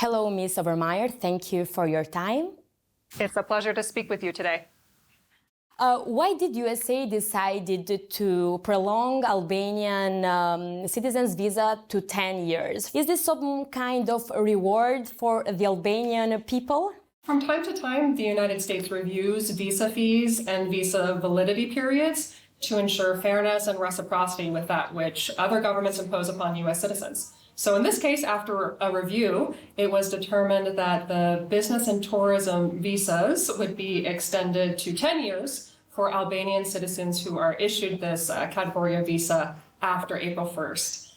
Hello, Ms. Overmyer. Thank you for your time. It's a pleasure to speak with you today. Why did USA decided to prolong Albanian citizens' visa to 10 years? Is this some kind of reward for the Albanian people? From time to time, the United States reviews visa fees and visa validity periods to ensure fairness and reciprocity with that which other governments impose upon U.S. citizens. So in this case, after a review, it was determined that the business and tourism visas would be extended to 10 years for Albanian citizens who are issued this category of visa after April 1st.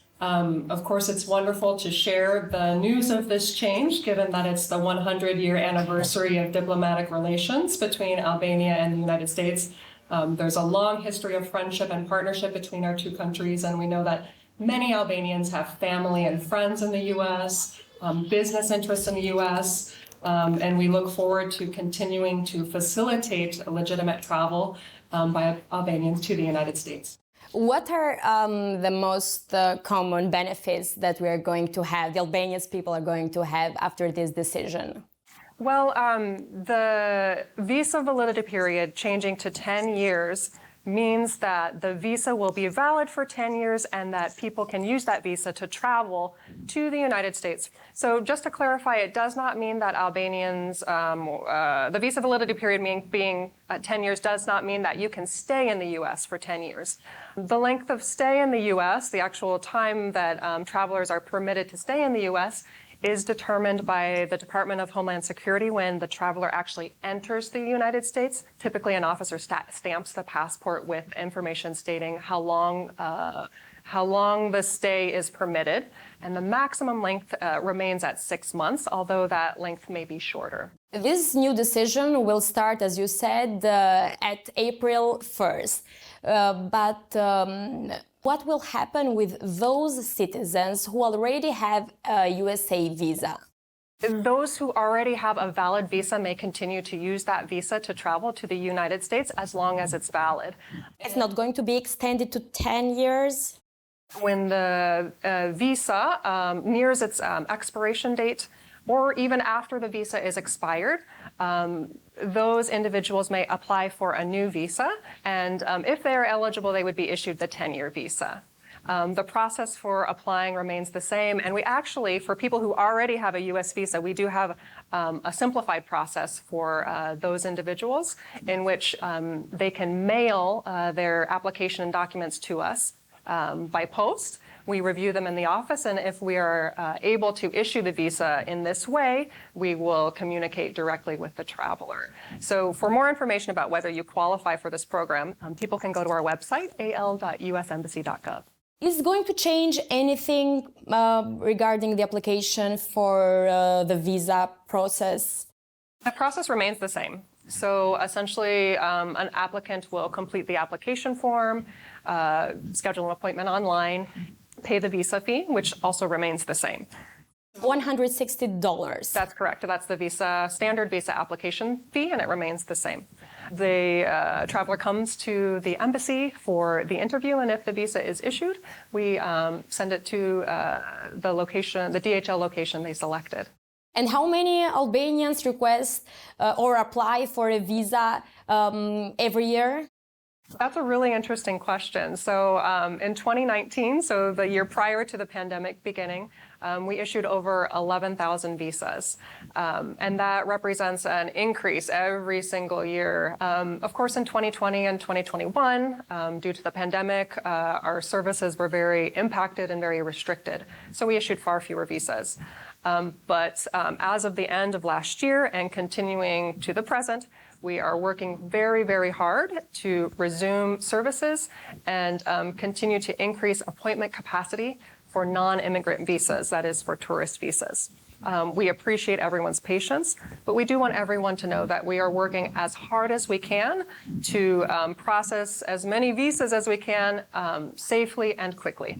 Of course, it's wonderful to share the news of this change, given that it's the 100-year anniversary of diplomatic relations between Albania and the United States. There's a long history of friendship and partnership between our two countries, and we know that many Albanians have family and friends in the U.S., business interests in the U.S., and we look forward to continuing to facilitate legitimate travel by Albanians to the United States. What are the most common benefits that we are going to have, the Albanian people are going to have after this decision? Well, the visa validity period changing to 10 years means that the visa will be valid for 10 years and that people can use that visa to travel to the United States. So just to clarify, it does not mean that Albanians, the visa validity period being 10 years does not mean that you can stay in the U.S. for 10 years. The length of stay in the U.S., the actual time that travelers are permitted to stay in the U.S., is determined by the Department of Homeland Security when the traveler actually enters the United States. Typically, an officer stamps the passport with information stating how long the stay is permitted, and the maximum length remains at 6 months, although that length may be shorter. This new decision will start, as you said, at April 1st. What will happen with those citizens who already have a USA visa? Those who already have a valid visa may continue to use that visa to travel to the United States as long as it's valid. It's not going to be extended to 10 years? When the visa nears its expiration date, or even after the visa is expired, those individuals may apply for a new visa, and if they are eligible, they would be issued the 10-year visa. The process for applying remains the same, and we actually, for people who already have a U.S. visa, we do have a simplified process for those individuals in which they can mail their application and documents to us by post. We review them in the office, and if we are able to issue the visa in this way, we will communicate directly with the traveler. So for more information about whether you qualify for this program, people can go to our website, al.usembassy.gov. Is it going to change anything regarding the application for the visa process? The process remains the same. So essentially, an applicant will complete the application form, schedule an appointment online, pay the visa fee, which also remains the same. $160. That's correct. That's the standard visa application fee, and it remains the same. The traveler comes to the embassy for the interview, and if the visa is issued, we send it to the DHL location they selected. And how many Albanians request or apply for a visa every year? That's a really interesting question. So in 2019, so the year prior to the pandemic beginning, we issued over 11,000 visas. And that represents an increase every single year. Of course, in 2020 and 2021, due to the pandemic, our services were very impacted and very restricted. So we issued far fewer visas. But as of the end of last year and continuing to the present, we are working very, very hard to resume services and continue to increase appointment capacity for non-immigrant visas, that is for tourist visas. We appreciate everyone's patience, but we do want everyone to know that we are working as hard as we can to process as many visas as we can safely and quickly.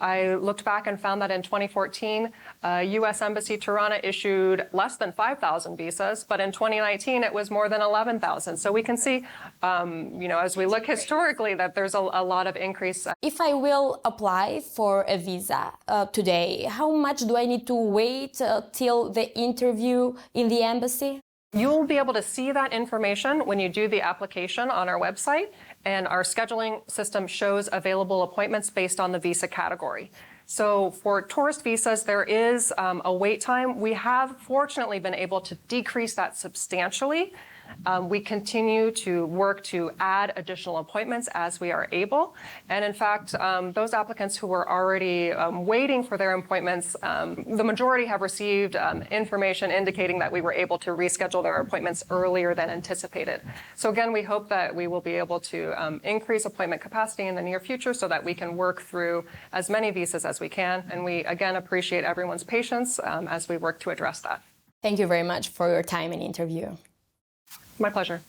I looked back and found that in 2014, U.S. Embassy Tirana issued less than 5,000 visas, but in 2019 it was more than 11,000. So we can see, as we look historically, that there's a lot of increase. If I will apply for a visa today, how much do I need to wait till the interview in the embassy? You'll be able to see that information when you do the application on our website, and our scheduling system shows available appointments based on the visa category. So for tourist visas, there is a wait time. We have fortunately been able to decrease that substantially. We continue to work to add additional appointments as we are able. And in fact, those applicants who were already waiting for their appointments, the majority have received information indicating that we were able to reschedule their appointments earlier than anticipated. So again, we hope that we will be able to increase appointment capacity in the near future so that we can work through as many visas as we can. And we, again, appreciate everyone's patience as we work to address that. Thank you very much for your time and interview. My pleasure.